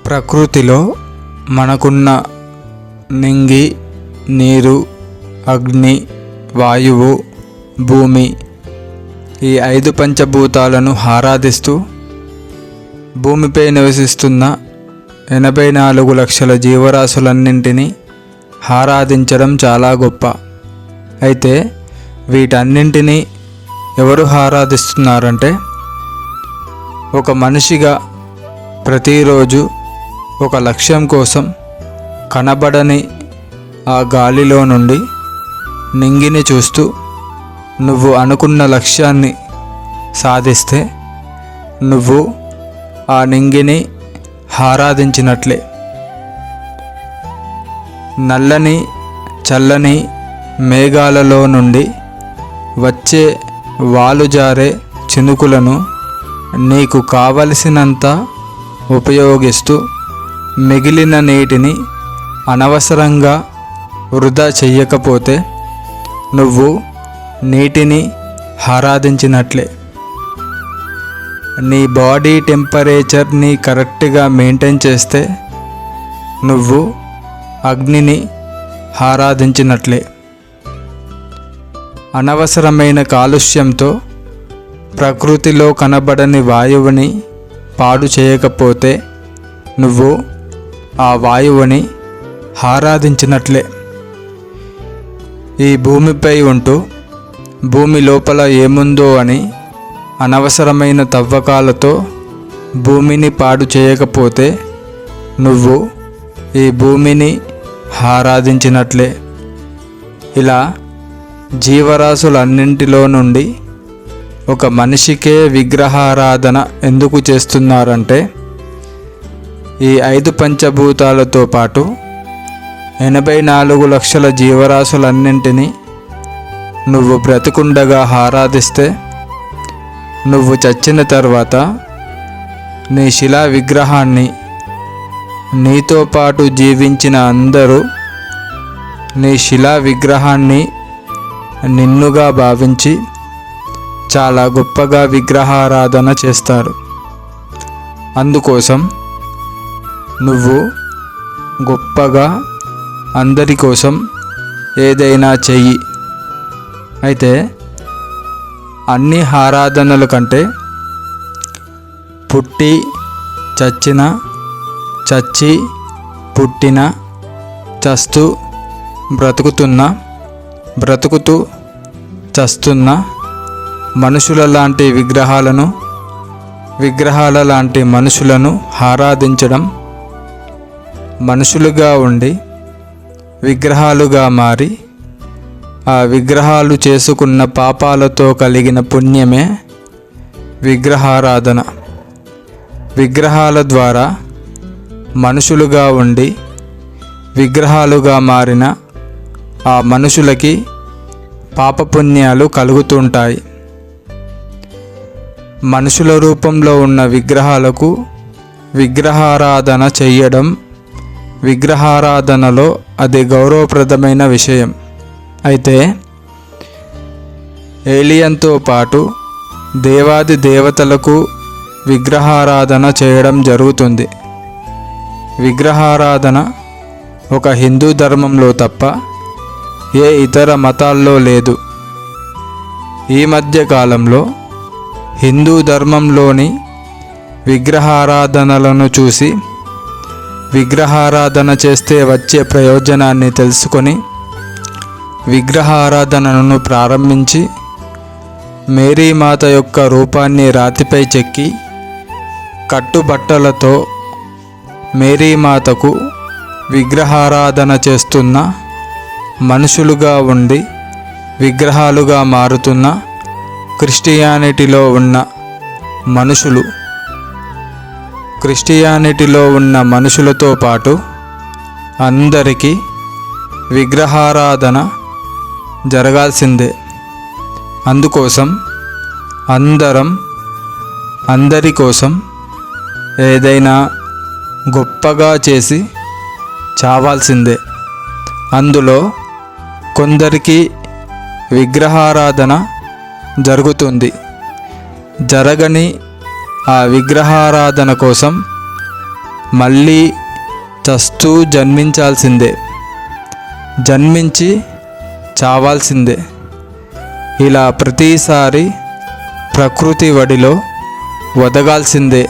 ప్రకృతిలో మనకున్న నింగి, నీరు, అగ్ని, వాయువు, భూమి ఈ 5 పంచభూతాలను ఆరాధిస్తూ భూమిపై నివసిస్తున్న 84 లక్షల జీవరాశులన్నింటినీ ఆరాధించడం చాలా గొప్ప. అయితే వీటన్నింటినీ ఎవరు ఆరాధిస్తున్నారంటే, ఒక మనిషిగా ప్రతిరోజు ఒక లక్ష్యం కోసం కనబడని ఆ గాలిలో నుండి నింగిని చూస్తూ నువ్వు అనుకున్న లక్ష్యాన్ని సాధిస్తే నువ్వు ఆ నింగిని ఆరాధించినట్లే. నల్లని చల్లని మేఘాలలో నుండి వచ్చే వాలుజారే చినుకులను నీకు కావలసినంత ఉపయోగిస్తూ మిగిలిన నీటిని అనవసరంగా వృధా చెయ్యకపోతే నువ్వు నీటిని ఆరాధించినట్లే. నీ బాడీ టెంపరేచర్ని కరెక్ట్గా మెయింటైన్ చేస్తే నువ్వు అగ్నిని ఆరాధించినట్లే. అనవసరమైన కాలుష్యంతో ప్రకృతిలో కనబడని వాయువుని పాడు చేయకపోతే నువ్వు ఆ వాయువుని ఆరాధించినట్లే. ఈ భూమిపై ఉంటూ భూమి లోపల ఏముందో అని అనవసరమైన తవ్వకాలతో భూమిని పాడు చేయకపోతే నువ్వు ఈ భూమిని ఆరాధించినట్లే. ఇలా జీవరాశులన్నింటిలో నుండి ఒక మనిషికే విగ్రహారాధన ఎందుకు చేస్తున్నారంటే, ఈ 5 పంచభూతాలతో పాటు 84 లక్షల జీవరాశులన్నింటినీ నువ్వు బ్రతికుండగా ఆరాధిస్తే నువ్వు చచ్చిన తర్వాత నీ శిలా విగ్రహాన్ని, నీతో పాటు జీవించిన అందరూ నీ శిలా విగ్రహాన్ని నిన్నుగా భావించి చాలా గొప్పగా విగ్రహారాధన చేస్తారు. అందుకోసం నువ్వు గొప్పగా అందరి కోసం ఏదైనా చెయ్యి. అయితే అన్ని ఆరాధనల కంటే పుట్టి చచ్చిన, చచ్చి పుట్టిన, చస్తూ బ్రతుకుతున్న, బ్రతుకుతూ చస్తున్న మనుషుల లాంటి విగ్రహాల లాంటి మనుషులను ఆరాధించడం, మనుషులుగా ఉండి విగ్రహాలుగా మారి ఆ విగ్రహాలు చేసుకున్న పాపాలతో కలిగిన పుణ్యమే విగ్రహారాధన. విగ్రహాల ద్వారా మనుషులుగా ఉండి విగ్రహాలుగా మారిన ఆ మనుషులకి పాపపుణ్యాలు కలుగుతుంటాయి. మనుషుల రూపంలో ఉన్న విగ్రహాలకు విగ్రహారాధన చెయ్యడం విగ్రహారాధనలో అది గౌరవప్రదమైన విషయం. అయితే ఏలియన్తో పాటు దేవాది దేవతలకు విగ్రహారాధన చేయడం జరుగుతుంది. విగ్రహారాధన ఒక హిందూ ధర్మంలో తప్ప ఏ ఇతర మతాల్లో లేదు. ఈ మధ్య కాలంలో హిందూ ధర్మంలోని విగ్రహారాధనలను చూసి విగ్రహారాధన చేస్తే వచ్చే ప్రయోజనాన్ని తెలుసుకొని విగ్రహారాధనను ప్రారంభించి మేరీమాత యొక్క రూపాన్ని రాతిపై చెక్కి కట్టుబట్టలతో మేరీమాతకు విగ్రహారాధన చేస్తున్న, మనుషులుగా ఉండి విగ్రహాలుగా మారుతున్న క్రిస్టియానిటీలో ఉన్న మనుషులతో పాటు అందరికీ విగ్రహారాధన జరగాల్సిందే. అందుకోసం అందరి కోసం ఏదైనా గొప్పగా చేసి చావాల్సిందే. అందులో కొందరికి విగ్రహారాధన జరుగుతుంది. జరగని ఆ విగ్రహారాధన కోసం మళ్ళీ చస్తూ జన్మించాల్సిందే, జన్మించి చావాల్సిందే. ఇలా ప్రతిసారి ప్రకృతి వడిలో వదగాల్సిందే.